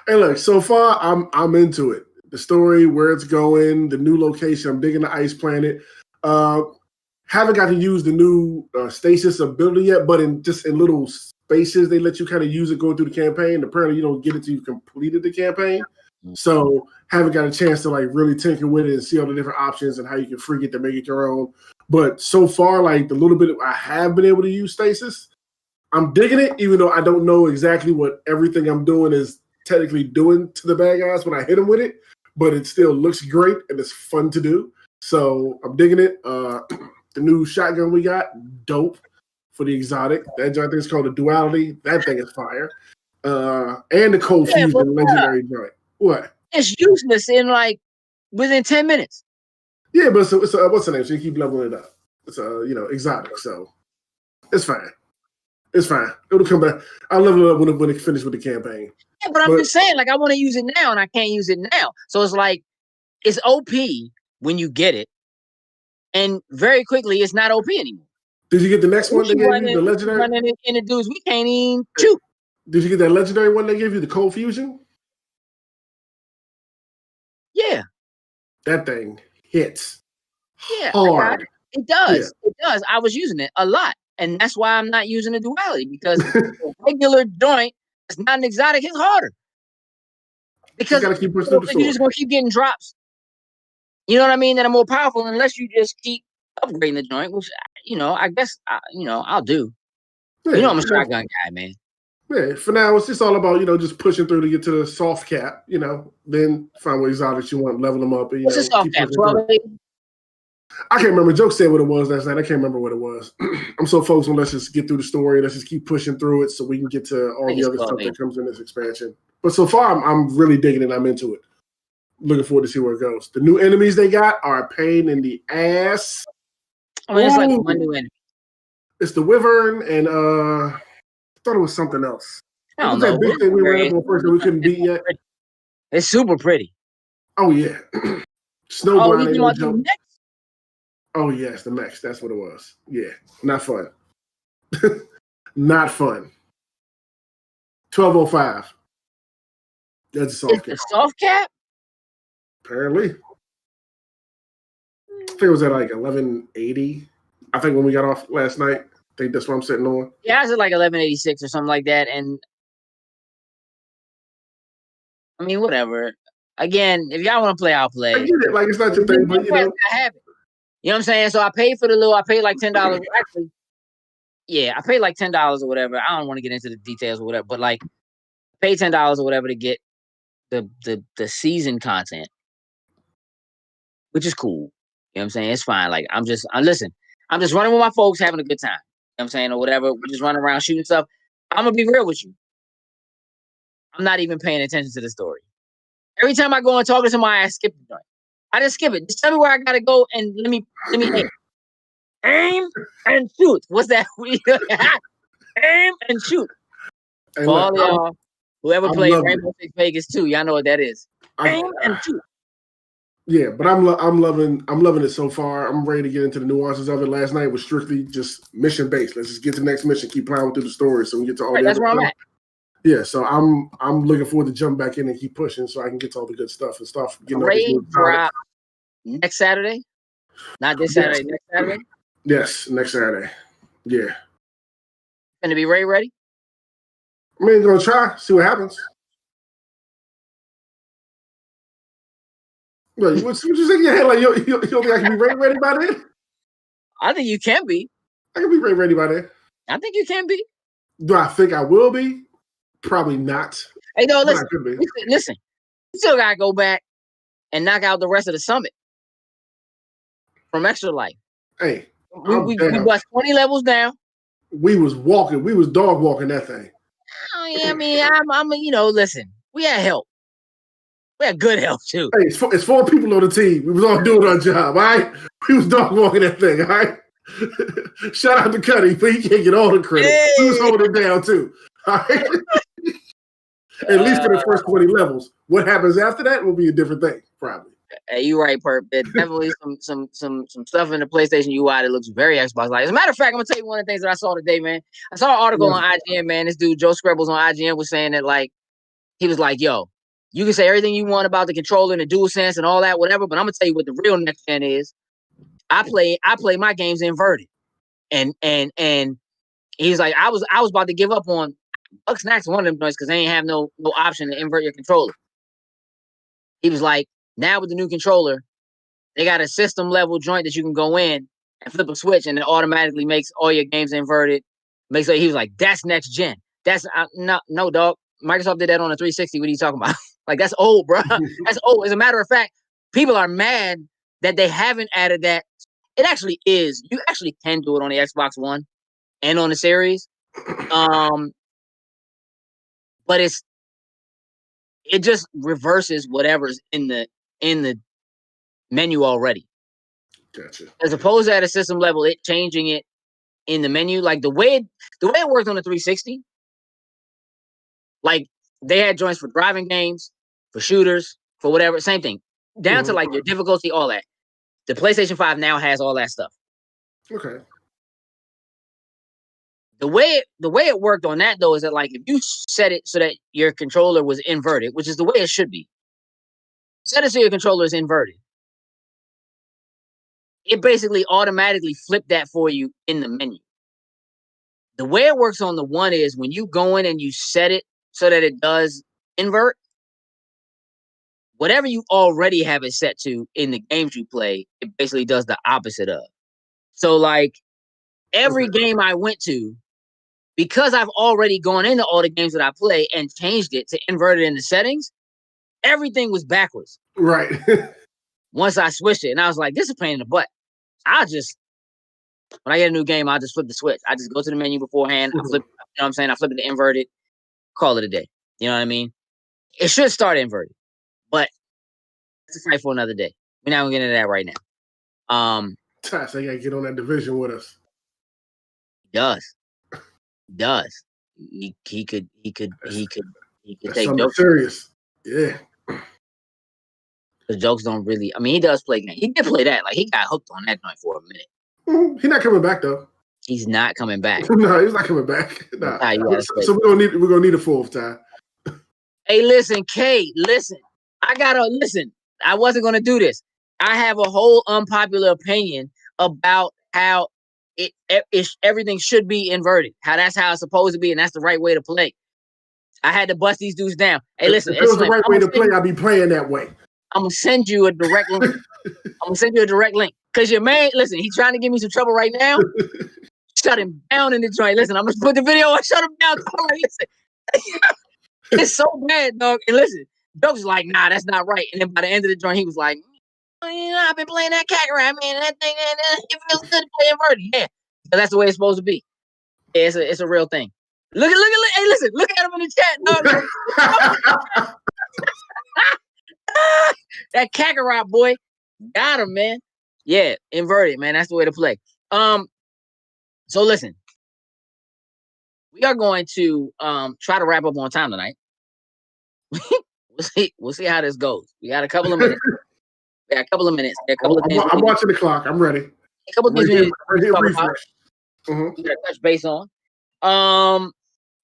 Hey, look, so far I'm into it. The story, where it's going, the new location. I'm digging the ice planet. Haven't got to use the new stasis ability yet, but in little spaces, they let you kind of use it going through the campaign. Apparently, you don't get it till you've completed the campaign. So haven't got a chance to like really tinker with it and see all the different options and how you can freak it to make it your own. But so far, like the little bit I have been able to use stasis, I'm digging it, even though I don't know exactly what everything I'm doing is technically doing to the bad guys when I hit them with it. But it still looks great and it's fun to do. So I'm digging it. The new shotgun we got, dope for the exotic. That joint thing is called the Duality. That thing is fire. And the Cold Fusion legendary joint. What?
It's useless in like within 10 minutes.
Yeah, but it's what's the name? So you keep leveling it up. It's exotic, so it's fine. It's fine. It'll come back. I'll level it up when it finishes with the campaign.
Yeah, but I'm just saying, like, I want to use it now and I can't use it now. So it's like it's OP when you get it, and very quickly it's not OP anymore.
Did you get the next one they gave you? The legendary
in the dudes we can't even shoot.
Did you get that legendary one they gave you? The Cold Fusion?
Yeah.
That thing hits.
Yeah,
hard.
It does. Yeah. It does. I was using it a lot, and that's why I'm not using the Duality, because a regular joint that's not an exotic is harder. Because
you gotta keep pushing through the
you're just gonna keep getting drops. You know what I mean? That are more powerful unless you just keep upgrading the joint, which I guess I'll do. Yeah, I'm a shotgun guy, man.
Yeah, for now it's just all about just pushing through to get to the soft cap. Then find what exotics you want, level them up. And,
what's the soft cap? 12?
I can't remember. Joke said what it was last night. I can't remember what it was. I'm so focused on let's just get through the story. Let's just keep pushing through it so we can get to all the other stuff that comes in this expansion. But so far, I'm really digging it. I'm into it. Looking forward to see where it goes. The new enemies they got are a pain in the ass.
I mean, it's like one new enemy.
It's the Wyvern and I thought it was something else.
I don't know.
That big thing we ran up on first that we couldn't beat yet.
It's super pretty.
Oh yeah, Snowblind. Oh yes, the mechs. That's what it was. Yeah, not fun. Not fun. 1205. That's a soft cap.
Soft cap?
Apparently. I think it was at like 1180. I think when we got off last night. I think that's what I'm sitting on.
Yeah, I was at like 1186 or something like that. And I mean, whatever. Again, if y'all want to play, I'll play.
I get it. Like, it's not your thing, but
I have it. You know what I'm saying? So I paid for I paid like $10. Actually, yeah, I paid like $10 or whatever. I don't want to get into the details or whatever, but like I paid $10 or whatever to get the season content, which is cool. You know what I'm saying? It's fine. Like I'm just running with my folks, having a good time. You know what I'm saying? Or whatever. We're just running around shooting stuff. I'm gonna be real with you. I'm not even paying attention to the story. Every time I go and talk to somebody, I skip the joint. I just skip it. Just tell me where I gotta go and let me aim and shoot. What's that? Aim and shoot. Hey, for all y'all, whoever played Rainbow Six Vegas 2, y'all know what that is. Aim and shoot.
Yeah, but I'm loving it so far. I'm ready to get into the nuances of it. Last night was strictly just mission based. Let's just get to the next mission, keep plowing through the story, so we get to all the
that's where I'm at.
Yeah, so I'm looking forward to jump back in and keep pushing, so I can get to all the good stuff and stuff.
Raid drop next Saturday, not this Saturday. Next Saturday.
Yes, next Saturday. Yeah.
Gonna be Raid ready?
I mean, gonna try, see what happens. What you think in your head? Like you don't think I can be ready by then?
I think you can be.
I can be ready by then.
I think you can be.
Do I think I will be? Probably not.
Hey, no, listen. You still gotta go back and knock out the rest of the summit from Extra Life.
Hey,
we bust 20 levels down.
We was dog walking that thing.
Oh, yeah, I mean, I'm listen, we had help. We had good help too.
Hey, it's 4 people on the team. We was all doing our job, all right? We was dog walking that thing, all right? Shout out to Cuddy, but he can't get all the credit. Hey. He was holding it down too. All right? At least for the first 20 levels. What happens after that will be a different thing, probably.
Hey, you're right, Perp. There's definitely some stuff in the PlayStation UI that looks very Xbox-like. As a matter of fact, I'm gonna tell you one of the things that I saw today, man. I saw an article on IGN, man. This dude, Joe Screbbles on IGN, was saying that he was like, yo, you can say everything you want about the controller and the DualSense and all that, whatever, but I'm gonna tell you what the real next gen is. I play my games inverted. And he's like, I was about to give up on Bugsnax, one of them joints, because they ain't have no option to invert your controller. He was like, now with the new controller, they got a system level joint that you can go in and flip a switch, and it automatically makes all your games inverted. He was like, that's next gen. That's no dog. Microsoft did that on a 360. What are you talking about? Like, that's old, bro. That's old. As a matter of fact, people are mad that they haven't added that. It actually is. You actually can do it on the Xbox One and on the Series. But it just reverses whatever's in the menu already.
Gotcha.
As opposed to at a system level, it changing it in the menu, like the way it worked on the 360. Like they had joints for driving games, for shooters, for whatever, same thing. Down to like your difficulty, all that. The PlayStation 5 now has all that stuff.
Okay.
The way it worked on that though is that like if you set it so that your controller was inverted, which is the way it should be, set it so your controller is inverted. It basically automatically flipped that for you in the menu. The way it works on the one is when you go in and you set it so that it does invert, whatever you already have it set to in the games you play, it basically does the opposite of. So like every game I went to, because I've already gone into all the games that I play and changed it to invert it in the settings, everything was backwards.
Right.
Once I switched it, and I was like, this is a pain in the butt. When I get a new game, I'll just flip the switch. I just go to the menu beforehand. I flip, you know what I'm saying? I flip it to inverted, call it a day. You know what I mean? It should start inverted, but it's a fight for another day. We're not gonna get into that right now.
So you gotta get on that division with us.
He does. He could take jokes.
Serious. Yeah.
The jokes don't really. I mean, he does play games. He did play that. Like he got hooked on that joint for a minute.
He's not coming back though.
He's not coming back.
No, he's not coming back. Nah. So we're gonna need a fourth time.
Hey, listen, Kate. Listen, I wasn't gonna do this. I have a whole unpopular opinion about how everything should be inverted. How that's how it's supposed to be, and that's the right way to play. I had to bust these dudes down. Hey, listen,
if it was the right way to play, I'd be playing that way.
I'm gonna send you a direct link. Cause your man, listen, he's trying to give me some trouble right now. Shut him down in the joint. Listen, I'm gonna put the video on. Shut him down. Listen, it's so bad, dog. And listen, Doug was like, "Nah, that's not right." And then by the end of the joint, he was like, "I've been playing that Kakarot, man. That thing, it feels good to play inverted. Yeah, but that's the way it's supposed to be. Yeah, it's a real thing. Look. Hey, listen, look at him in the chat, dog. That Kakarot boy, got him, man. Yeah, inverted, man. That's the way to play. So listen, we are going to try to wrap up on time tonight. We'll see how this goes. We got a couple of minutes.
I'm watching the clock. I'm ready.
A couple of things we gotta touch base on.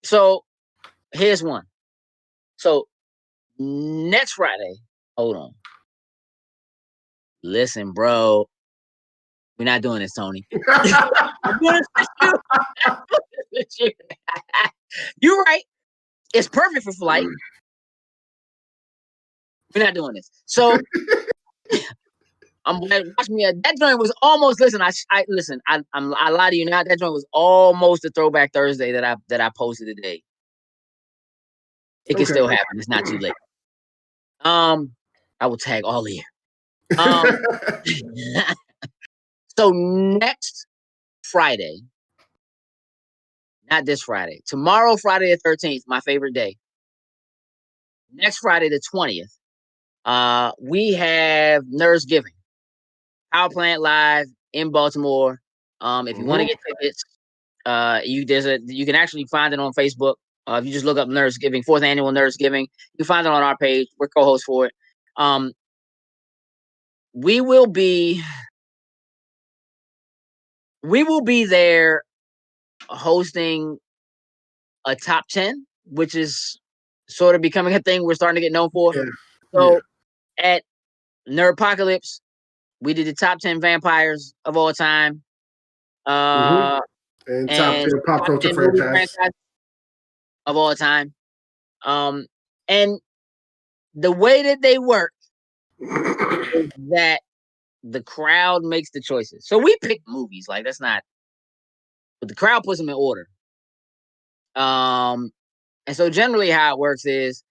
So here's one. So next Friday, hold on. Listen, bro. We're not doing this, Tony. You're right. It's perfect for flight. We're not doing this. So I'm glad. Watch me. That joint was almost. Listen, I lie to you now. That joint was almost a Throwback Thursday that I posted today. It can still happen. It's not too late. I will tag all of you. So next Friday, not this Friday, tomorrow, Friday the 13th, my favorite day. Next Friday the 20th, we have Nerds Giving. Power Plant Live in Baltimore. If you want to get tickets, you can actually find it on Facebook. If you just look up Nerds Giving, 4th annual Nerds Giving, you can find it on our page. We're co-hosts for it. We will be there hosting a top 10, which is sort of becoming a thing we're starting to get known for. Yeah. So at Nerdpocalypse, we did the top 10 vampires of all time.
And top 10 pop culture franchise
of all time. And the way that they work is that the crowd makes the choices. So we pick movies, like that's not, but the crowd puts them in order. And so generally how it works is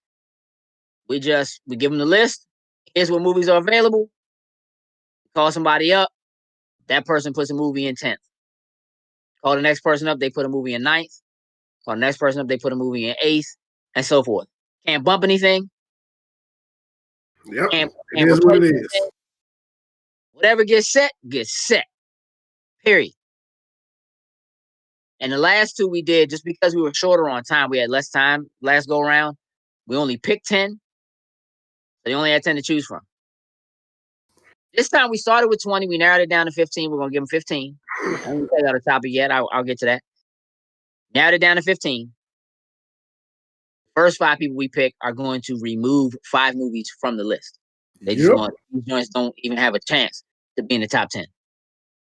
we give them the list. Here's what movies are available. Call somebody up. That person puts a movie in 10th. Call the next person up. They put a movie in 9th. Call the next person up. They put a movie in 8th, and so forth. Can't bump anything.
Yep.
Can't
it is what it is.
Anything. Whatever gets set, gets set. Period. And the last two we did, just because we were shorter on time, we had less time last go around. We only picked 10. So they only had 10 to choose from. This time we started with 20. We narrowed it down to 15. We're going to give them 15. I haven't got a topic yet. I'll get to that. Narrowed it down to 15. First 5 people we pick are going to remove 5 movies from the list. They just want, these joints don't even have a chance to be in the top 10.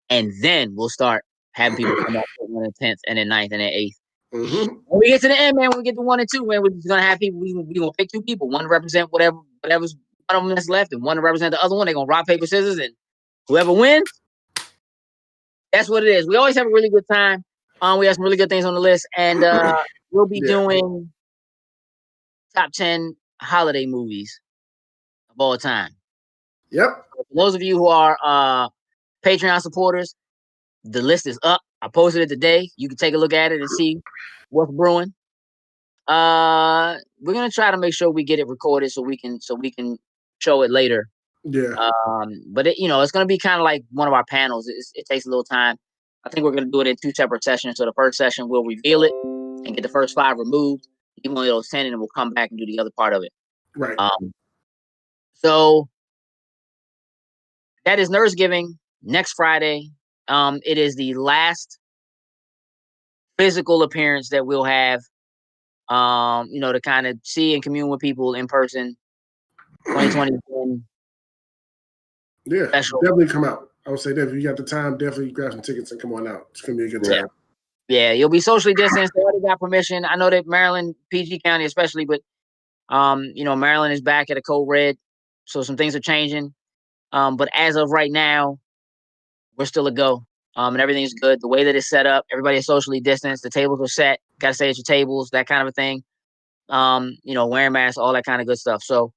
And then we'll start having people come up with 1 in 10th and then 9th and then 8th.
Mm-hmm.
When we get to the end, man, when we get to 1 and 2, man, we're just gonna have people. We're gonna pick 2 people, one to represent whatever's one of them that's left, and one to represent the other one. They're gonna rock, paper, scissors, and whoever wins, that's what it is. We always have a really good time. We have some really good things on the list, and we'll be doing top 10 holiday movies of all time.
Yep.
For those of you who are Patreon supporters, the list is up. I posted it today. You can take a look at it and see what's brewing. We're gonna try to make sure we get it recorded so we can show it later.
Yeah.
But it's gonna be kind of like one of our panels. It takes a little time. I think we're gonna do it in 2 separate sessions. So the first session we'll reveal it and get the first 5 removed. Even though those 10, and then we'll come back and do the other part of it.
Right.
So that is Nerdsgiving next Friday. It is the last physical appearance that we'll have, to kind of see and commune with people in person. 2020.
Yeah,
special.
Definitely come out. I would say that if you got the time, definitely grab some tickets and come on out. It's going to be a good time.
Yeah, you'll be socially distanced. They already got permission. I know that Maryland, PG County especially, but, Maryland is back at a code red. So some things are changing. But as of right now, we're still a go. And everything's good. The way that it's set up, everybody is socially distanced. The tables are set. Got to stay at your tables, that kind of a thing. Wearing masks, all that kind of good stuff. So,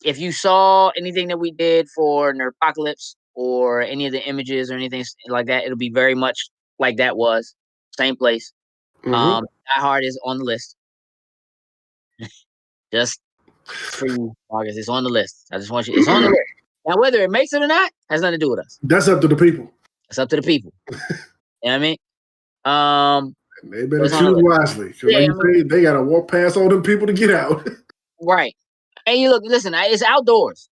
if you saw anything that we did for Nerdopocalypse or any of the images or anything like that, it'll be very much like that was. Same place. Die Hard is on the list. Just for you, Marcus. It's on the list. I just want you. It's on the list. Now, whether it makes it or not has nothing to do with us.
That's up to the people.
It's up to the people. You know what I mean?
They better choose wisely. Because they got to walk past all them people to get out.
Right. And you listen, it's outdoors.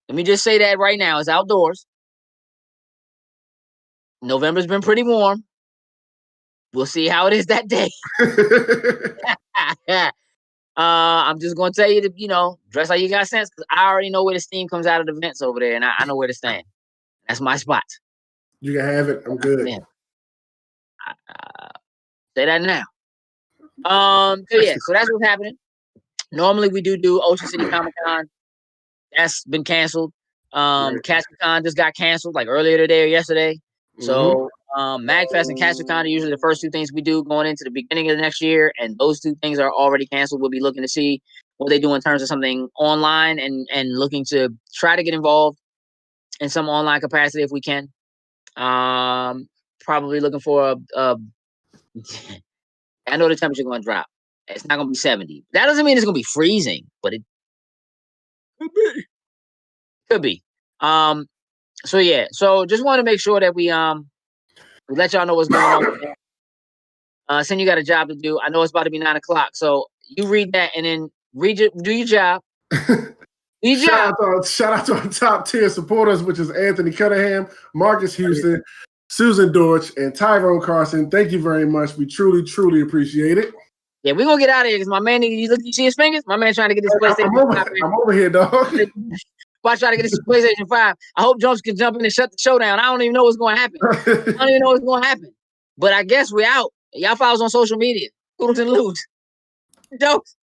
Let me just say that right now. It's outdoors. November's been pretty warm. We'll see how it is that day. I'm just going to tell you to, dress like you got sense, because I already know where the steam comes out of the vents over there, and I know where to stand. That's my spot.
You can have it. I'm good.
Say that now. So that's what's happening. Normally we do Ocean City Comic Con. That's been canceled. CatcherCon just got canceled like earlier today or yesterday. So MagFest and CatcherCon are usually the first 2 things we do going into the beginning of the next year, and those 2 things are already canceled. We'll be looking to see what they do in terms of something online and looking to try to get involved in some online capacity if we can. Probably looking for I know the temperature going to drop. It's not going to be 70. That doesn't mean it's going to be freezing, but it could be. So just want to make sure that we let y'all know what's going on. Since you got a job to do, I know it's about to be 9 o'clock. So you read that and then do your job.
Shout out to our top tier supporters, which is Anthony Cunningham, Marcus Houston, Susan Dortch, and Tyrone Carson. Thank you very much. We truly, truly appreciate it.
Yeah, we're going to get out of here because my man, you see his fingers? My man trying to get this PlayStation 5.
I'm over here, dog.
While trying to get this PlayStation 5. I hope Jones can jump in and shut the show down. I don't even know what's going to happen. But I guess we're out. Y'all follow us on social media. Hoodles and Lewds. Jokes.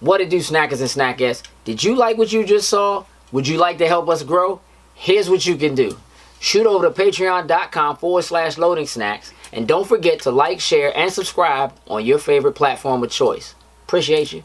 What it do, snackers and snackettes? Did you like what you just saw? Would you like to help us grow? Here's what you can do. Shoot over to patreon.com/loading snacks. And don't forget to like, share, and subscribe on your favorite platform of choice. Appreciate you.